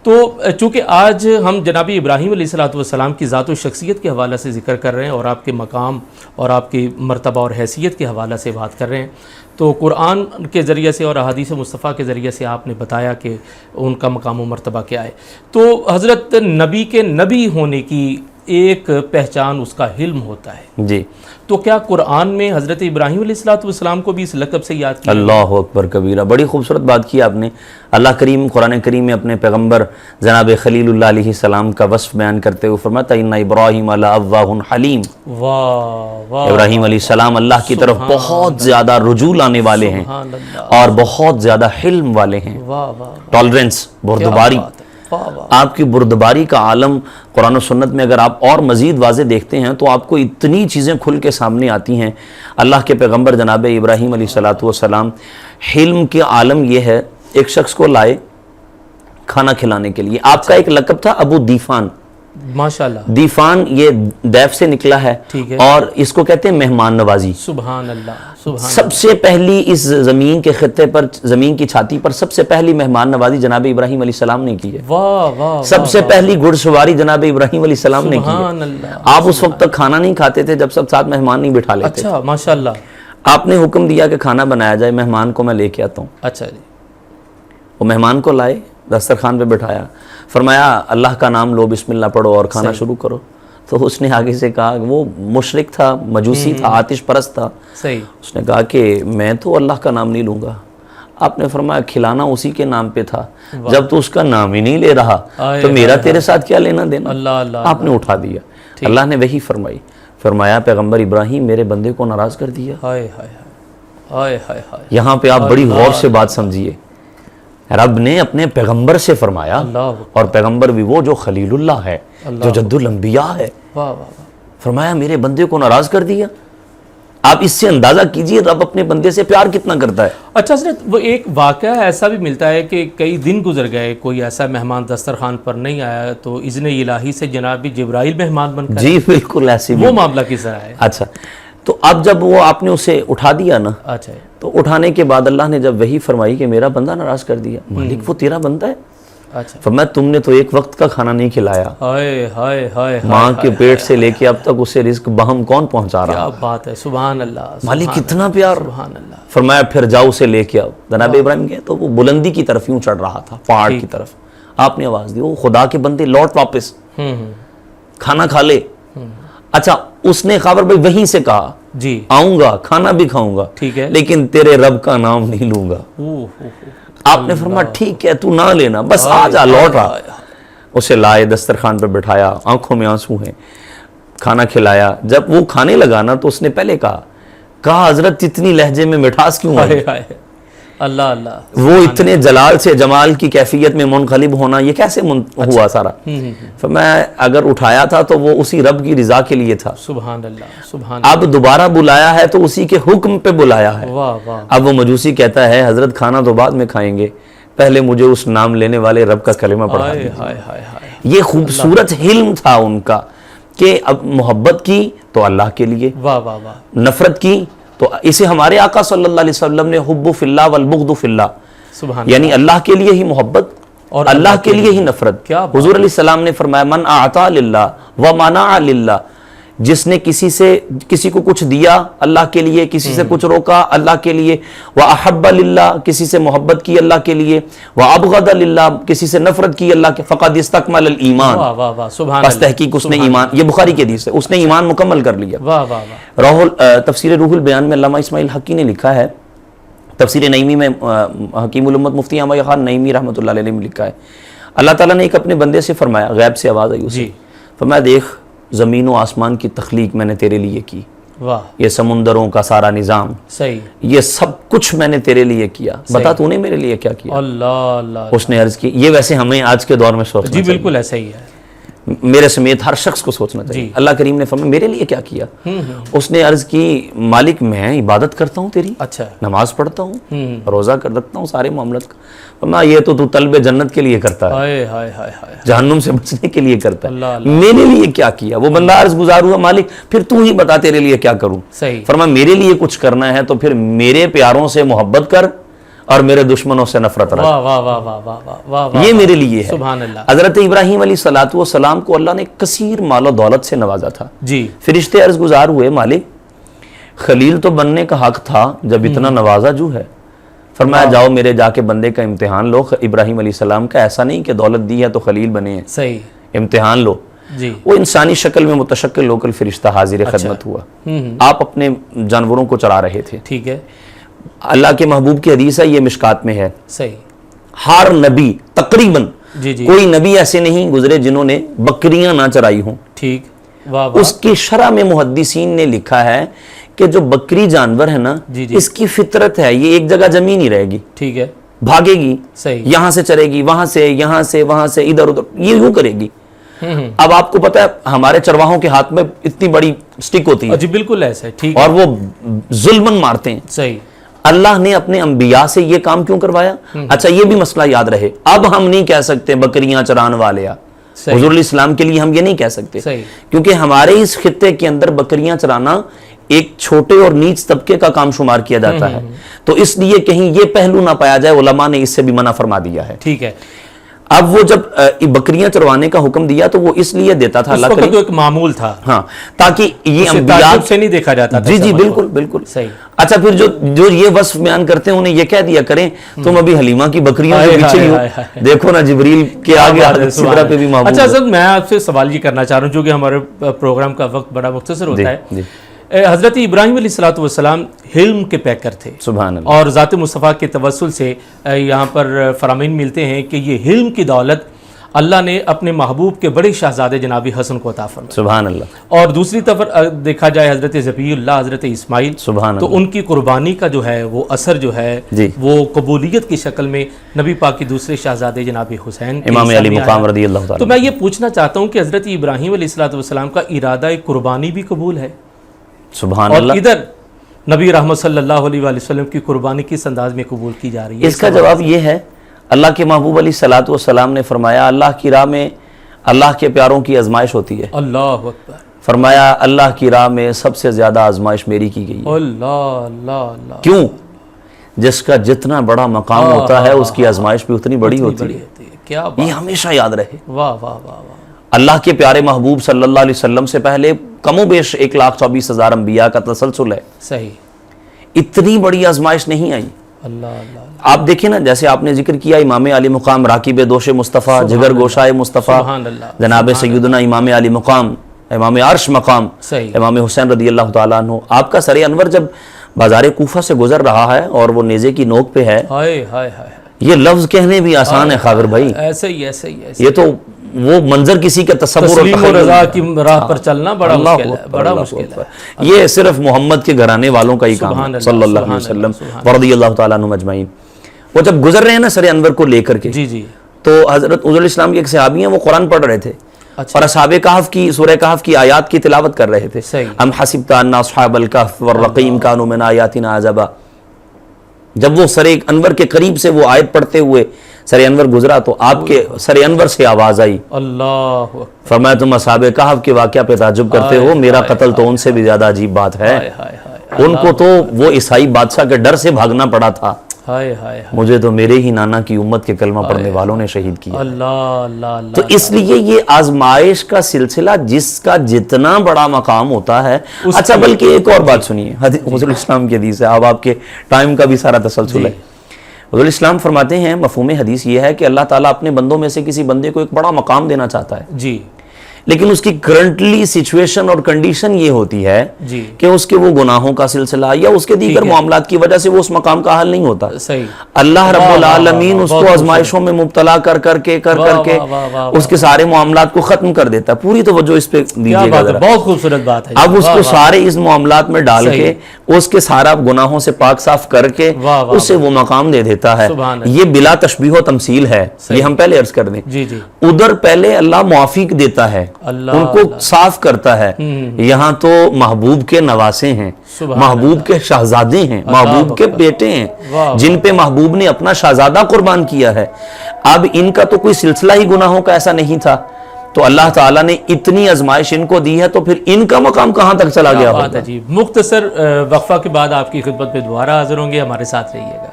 تو چونکہ آج ہم جناب ابراہیم علیہ الصلوۃ والسلام کی ذات و شخصیت کے حوالے سے ذکر کر رہے ہیں اور آپ کے مقام اور آپ کی مرتبہ اور حیثیت کے حوالے سے بات کر رہے ہیں، تو قرآن کے ذریعے سے اور احادیث مصطفیٰ کے ذریعے سے آپ نے بتایا کہ ان کا مقام و مرتبہ کیا ہے۔ تو حضرت نبی کے نبی ہونے کی ایک پہچان اس کا حلم ہوتا ہے جی، تو کیا قرآن میں حضرت ابراہیم علیہ الصلوۃ والسلام کو بھی اس لقب سے یاد کیا؟ اللہ اکبر کبیرہ، بڑی خوبصورت بات کی آپ نے۔ اللہ کریم قرآن کریم میں اپنے پیغمبر جناب خلیل اللہ علیہ السلام کا وصف بیان کرتے ہوئے فرماتا ان ابراہیم لأوّاہ حلیم۔ واہ واہ، ابراہیم علیہ السلام اللہ کی طرف بہت زیادہ رجوع لانے والے ہیں سبحان اللہ، اور بہت زیادہ حلم والے ہیں، واہ واہ، ٹالرنس، بردباری۔ واہ واہ، آپ کی بردباری کا عالم قرآن و سنت میں اگر آپ اور مزید واضح دیکھتے ہیں تو آپ کو اتنی چیزیں کھل کے سامنے آتی ہیں۔ اللہ کے پیغمبر جناب ابراہیم علیہ الصلوۃ والسلام، حلم کے عالم یہ ہے، ایک شخص کو لائے کھانا کھلانے کے لیے، آپ کا ایک لقب تھا ابو دیفان۔ ماشاءاللہ، دیفان یہ دیف سے نکلا ہے ٹھیک ہے، اور اس کو کہتے ہیں مہمان نوازی۔ سبحان اللہ، سبحان سب سے پہلی اس زمین کے خطے پر، زمین کی چھاتی پر سب سے پہلی مہمان نوازی جناب ابراہیم علیہ السلام نے کی ہے۔ واہ واہ، سب سے پہلی گھڑ سواری جناب ابراہیم علیہ السلام نے کی ہے۔ سبحان اللہ، آپ اس وقت تک کھانا نہیں کھاتے تھے جب سب ساتھ مہمان نہیں بٹھا لیتے۔ اچھا ماشاءاللہ، آپ نے حکم دیا کہ کھانا بنایا جائے، مہمان کو میں لے کے آتا ہوں۔ اچھا جی، وہ مہمان کو لائے، دسترخوان پہ بٹھایا، فرمایا اللہ کا نام لو، بسم اللہ پڑھو اور کھانا شروع کرو۔ تو اس نے آگے سے کہا، وہ مشرک تھا، مجوسی تھا، آتش پرست تھا، صحیح، اس نے کہا کہ میں تو اللہ کا نام نہیں لوں گا۔ آپ نے فرمایا کھلانا اسی کے نام پہ تھا، جب تو اس کا نام ہی نہیں لے رہا تو میرا تیرے ساتھ کیا لینا دینا؟ اللہ اللہ، آپ نے اٹھا دیا۔ اللہ نے وہی فرمائی، فرمایا پیغمبر ابراہیم میرے بندے کو ناراض کر دیا۔ ہائے ہائے ہائے ہائے ہائے، یہاں پہ آپ بڑی غور سے بات سمجھیے، رب نے اپنے پیغمبر سے فرمایا، اللہ، اور پیغمبر بھی وہ جو خلیل اللہ ہے، جو جد الانبیاء ہے، واہ واہ واہ، فرمایا میرے بندے کو ناراض کر دیا۔ آپ اس سے اندازہ کیجئے رب اپنے بندے سے پیار کتنا کرتا ہے۔ اچھا حضرت، وہ ایک واقعہ ایسا بھی ملتا ہے کہ کئی دن گزر گئے، کوئی ایسا مہمان دسترخوان پر نہیں آیا تو اذن الہی سے جناب جبرائیل مہمان بن کر جی بالکل ایسی بھی۔ وہ معاملہ کس طرح ہے؟ اچھا، تو اب جب وہ آپ نے اسے اٹھا دیا نا، اچھا، تو اٹھانے کے بعد اللہ نے جب وہی فرمائی کہ میرا بندہ ناراض کر دیا، مالک وہ تیرا بندہ ہے، اچھا، فرمایا تم نے تو ایک وقت کا کھانا نہیں کھلایا، ہائے ہائے ہائے، ماں کے پیٹ سے لے کے اب تک اسے رزق بہم کون پہنچا رہا؟ کیا بات ہے، سبحان اللہ، مالک کتنا پیار۔ سبحان اللہ، فرمایا پھر جاؤ اسے لے کے آؤ۔ جناب ابراہیم گئے تو وہ بلندی کی طرف یوں چڑھ رہا تھا، پہاڑ کی طرف۔ آپ نے آواز دی، وہ خدا کے بندے لوٹ واپس، کھانا کھا لے۔ اچھا، اس نے خبر بھائی وہیں سے کہا جی، آؤں گا، کھانا بھی کھاؤں گا، ٹھیک ہے، لیکن تیرے رب کا نام نہیں لوں گا۔ آپ نے فرمایا ٹھیک ہے تو نہ لینا، بس آ جا، لوٹ رہا۔ اسے لائے، دسترخوان پہ بٹھایا، آنکھوں میں آنسو ہیں، کھانا کھلایا۔ جب وہ کھانے لگا نا تو اس نے پہلے کہا حضرت اتنی لہجے میں مٹھاس کیوں آئی؟ ہائے ہائے، اللہ اللہ، وہ اتنے جلال سے جمال کی کیفیت میں منقلب ہونا یہ کیسے ہوا سارا؟ فرمایا اگر اٹھایا تھا تو وہ اسی رب کی رضا کے لیے تھا، سبحان اللہ، سبحان اب دوبارہ بلایا ہے تو اسی کے حکم پہ بلایا ہے۔ اللہ، واہ واہ، اب وہ مجوسی کہتا ہے حضرت کھانا تو بعد میں کھائیں گے، پہلے مجھے اس نام لینے والے رب کا کلمہ پڑھا ہائے دیجیے۔ ہائے ہائے ہائے، یہ خوبصورت حلم تھا ان کا کہ اب محبت کی تو اللہ کے لیے، واہ واہ واہ، نفرت کی تو اسے ہمارے آقا صلی اللہ علیہ وسلم نے حب فی اللہ والبغض فی اللہ، سبحان یعنی اللہ کے لیے ہی محبت اور اللہ کے لیے ہی نفرت۔ کیا بات، حضور علیہ السلام نے فرمایا من اعطا للہ ومنع للہ، جس نے کسی کو کچھ دیا اللہ کے لیے، کسی سے کچھ روکا اللہ کے لیے، وَأَحَبَّ لِلَّهِ، کسی سے محبت کی اللہ کے لیے، وَأَبْغَضَ لِلَّهِ، کسی سے نفرت کی اللہ کے، فَقَدْ اسْتَكْمَلَ الْإِيمَانِ، واہ واہ واہ، سبحان پس تحقیق اس نے ایمان، یہ بخاری کی حدیث ہے، اس نے ایمان مکمل کر لیا۔ واہ واہ واہ، تفسیر روح البیان میں علامہ اسماعیل حقی نے لکھا ہے، تفسیر نعیمی میں حکیم الامت مفتی احمد خان نعیمی رحمۃ اللہ علیہ نے لکھا ہے، اللہ تعالیٰ نے ایک اپنے بندے سے فرمایا، غیب سے آواز آئی اسے، فرمایا دیکھ زمین و آسمان کی تخلیق میں نے تیرے لیے کی، واہ، یہ سمندروں کا سارا نظام، صحیح، یہ سب کچھ میں نے تیرے لیے کیا، بتا تو نے میرے لیے کیا کیا؟ اللہ اللہ، اس نے عرض کی، یہ ویسے ہمیں آج کے دور میں سوچنا جی چاہیے، بالکل ایسا ہی ہے، میرے سمیت ہر شخص کو سوچنا چاہیے۔ اللہ کریم نے فرمایا میرے لیے کیا کیا؟ اس نے عرض کی مالک میں عبادت کرتا ہوں تیری، اچھا، نماز پڑھتا ہوں، روزہ کر رکھتا ہوں، سارے معاملات کا۔ فرمایا یہ تو طلب جنت کے لیے کرتا ہے، ہائے ہائے ہائے ہائے، جہنم سے بچنے کے لیے کرتا ہے، اللہ میرے لیے کیا کیا؟ وہ بندہ عرض گزار ہوا مالک پھر تو ہی بتا تیرے لیے کیا کروں؟ صحیح، فرمایا میرے لیے کچھ کرنا ہے تو پھر میرے پیاروں سے محبت کر اور میرے دشمنوں سے نفرت رکھ. واہ واہ واہ واہ واہ واہ واہ، یہ میرے لیے ہے. سبحان اللہ. حضرت ابراہیم علیہ الصلوۃ والسلام کو اللہ نے کثیر مال و دولت سے نوازا تھا. جی فرشتے عرض گزار ہوئے مالک خلیل تو بننے کا حق تھا جب اتنا نوازا جو ہے. فرمایا جاؤ میرے جا کے بندے کا امتحان لو. ابراہیم علیہ السلام کا ایسا نہیں کہ دولت دی ہے تو خلیل بنے ہیں, صحیح, امتحان لو. جی وہ انسانی شکل میں متشکل لوکل فرشتہ حاضر خدمت ہوا. آپ اپنے جانوروں کو چرا رہے تھے. ٹھیک ہے, اللہ کے محبوب کی حدیث ہے, یہ مشکات میں ہے, صحیح, ہر نبی تقریباً جی جی, کوئی نبی ایسے نہیں گزرے جنہوں نے بکریاں نہ چرائی ہوں. ٹھیک, واہ واہ, اس کی شرح میں محدثین نے لکھا ہے کہ جو بکری جانور ہے نا, جی جی, اس کی فطرت ہے یہ ایک جگہ جمی نہیں رہے گی, ٹھیک ہے, بھاگے گی, صحیح, یہاں سے چرے گی, وہاں سے, یہاں سے, وہاں سے, ادھر ادھر, یہ یوں کرے گی. اب آپ کو پتا ہے ہمارے چرواہوں کے ہاتھ میں اتنی بڑی سٹک ہوتی ہے, جی بالکل ایسا ہے, ٹھیک, اور وہ ظلمن مارتے ہیں. صحیح, اللہ نے اپنے انبیاء سے یہ کام کیوں کروایا؟ اچھا یہ بھی مسئلہ یاد رہے, اب ہم نہیں کہہ سکتے بکریاں چران والے. حضور علیہ السلام کے لیے ہم یہ نہیں کہہ سکتے, صحیح, کیونکہ ہمارے اس خطے کے اندر بکریاں چرانا ایک چھوٹے اور نیچ طبقے کا کام شمار کیا جاتا ہے, تو اس لیے کہیں یہ پہلو نہ پایا جائے, علماء نے اس سے بھی منع فرما دیا ہے. ٹھیک ہے. اب وہ جب بکریاں چروانے کا حکم دیا تو وہ اس لیے دیتا تھا, اس اللہ وقت تو ایک معمول تھا, ہاں, تاکہ یہ اسے انبیاء تعجب سے نہیں دیکھا جاتا تھا. جی جی سمجھ کو. بالکل بالکل, صحیح, اچھا پھر جو یہ وصف بیان کرتے ہیں انہیں یہ کہہ دیا کریں تم ابھی حلیمہ کی بکریوں کے پیچھے ہی ہو, دیکھو نا جبریل کے آگے حضرت سدرہ پہ بھی معمول. اچھا حضرت میں آپ سے سوال یہ کرنا چاہ رہا ہوں, جو کہ ہمارے پروگرام کا وقت بڑا مختصر ہوتا ہے. حضرت ابراہیم علیہ الصلوۃ والسلام حلم کے پیکر تھے, سبحان اللہ, اور ذات مصطفیٰ کے توسل سے یہاں پر فرامین ملتے ہیں کہ یہ حلم کی دولت اللہ نے اپنے محبوب کے بڑے شہزادے جناب حسن کو عطا فرمائی. سبحان اللہ. اور دوسری طرف دیکھا جائے حضرت ذبیح اللہ, حضرت اسماعیل, سبحان تو ان کی قربانی کا جو ہے وہ اثر جو ہے وہ قبولیت کی شکل میں نبی پاک کی دوسرے شہزادے جناب حسین امام علی مقام رضی اللہ تعالیٰ. تو میں یہ پوچھنا چاہتا ہوں کہ حضرت ابراہیم علیہ الصلوۃ والسلام کا ارادہ قربانی بھی قبول ہے, سبحان اور اللہ, ادھر نبی رحمت صلی اللہ علیہ وسلم کی قربانی کس انداز میں قبول کی جا رہی ہے؟ اس کا جواب یہ ہے, اللہ کے محبوب علیہ الصلوۃ والسلام نے فرمایا اللہ کی راہ میں اللہ کے پیاروں کی آزمائش ہوتی ہے. اللہ اکبر. فرمایا اللہ کی راہ میں سب سے زیادہ آزمائش میری کی گئی ہے. اللہ اللہ اللہ. کیوں؟ جس کا جتنا بڑا مقام ہوتا ہے اس کی آزمائش بھی اتنی بڑی ہوتی ہے. کیا بات, یہ ہمیشہ یاد رہے. واہ واہ واہ واہ. اللہ کے پیارے محبوب صلی اللہ علیہ وسلم سے پہلے کم و بیش 1,24,000 انبیاء کا تسلسل ہے. صحیح. اتنی بڑی آزمائش نہیں آئی. اللہ اللہ. آپ دیکھیں نا, جیسے آپ نے ذکر کیا امام علی مقام راکب دوش مصطفیٰ, جگر گوشائے مصطفیٰ, سبحان اللہ, جناب سیدنا امام علی مقام, امام عرش مقام, صحیح, امام حسین رضی اللہ تعالیٰ عنہ. آپ کا سر انور جب بازار کوفہ سے گزر رہا ہے اور وہ نیزے کی نوک پہ ہے, ہائے ہائے ہائے, یہ لفظ کہنے بھی آسان ہے خاگر بھائی, ایسے ہی ایسے ہی ایسے. یہ تو وہ منظر کسی کا تصور تسلیم و رضا کی راہ پر چلنا بڑا مشکل ہے, بڑا مشکل ہے. یہ صرف محمد کے گھرانے والوں کا ہی کام ہے صلی اللہ علیہ وسلم ورضی اللہ تعالیٰ عنہ اجمعین. وہ جب گزر رہے ہیں نا سر انور کو لے کر کے, جی جی, تو حضرت حضور الاسلام کے ایک صحابی ہیں, وہ قرآن پڑھ رہے تھے اور اصحاب کہف کی سورہ کہف کی آیات کی تلاوت کر رہے تھے. ام حسبت ان اصحاب الکہف والرقیم کانوا من آیاتنا عجبا. جب وہ سر انور کے قریب سے وہ آیت پڑھتے ہوئے سر انور گزرا تو آپ کے سر انور سے آواز آئی, اللہ, فرمایا تم اصحاب کہف کے واقعہ پہ تعجب کرتے ہو, میرا قتل تو ان سے بھی زیادہ عجیب بات ہے. ان کو تو وہ عیسائی بادشاہ کے ڈر سے بھاگنا پڑا تھا, مجھے تو میرے ہی نانا کی امت کے کلمہ پڑھنے والوں نے شہید کیا. اللہ اللہ. تو اس لیے یہ آزمائش کا سلسلہ جس کا جتنا بڑا مقام ہوتا ہے. اچھا بلکہ ایک اور بات سنیے, حضور الاسلام کی حدیث ہے, اب آپ کے ٹائم کا بھی سارا تسلسل ہے. حضور الاسلام فرماتے ہیں مفہوم حدیث یہ ہے کہ اللہ تعالیٰ اپنے بندوں میں سے کسی بندے کو ایک بڑا مقام دینا چاہتا ہے جی, لیکن اس کی کرنٹلی سچویشن اور کنڈیشن یہ ہوتی ہے کہ اس کے وہ گناہوں کا سلسلہ یا اس کے دیگر معاملات کی وجہ سے وہ اس مقام کا حل نہیں ہوتا. اللہ رب العالمین اس کو آزمائشوں میں مبتلا کر کے اس کے سارے معاملات کو ختم کر دیتا ہے. پوری توجہ اس پہ دیجیے گا, بہت خوبصورت بات ہے. اب اس کو سارے اس معاملات میں ڈال کے اس کے سارا گناہوں سے پاک صاف کر کے اسے وہ مقام دے دیتا ہے. یہ بلا تشبیہ و تمثیل ہے, یہ ہم پہلے عرض کر دیں. ادھر پہلے اللہ معافی دیتا ہے, ان کو صاف کرتا ہے. یہاں تو محبوب کے نواسے ہیں, محبوب کے شہزادے ہیں, محبوب کے بیٹے ہیں, جن پہ محبوب نے اپنا شہزادہ قربان کیا ہے. اب ان کا تو کوئی سلسلہ ہی گناہوں کا ایسا نہیں تھا, تو اللہ تعالیٰ نے اتنی آزمائش ان کو دی ہے, تو پھر ان کا مقام کہاں تک چلا گیا ہوگا. مختصر وقفہ کے بعد آپ کی خدمت پہ دوبارہ حاضر ہوں گے, ہمارے ساتھ رہیے گا.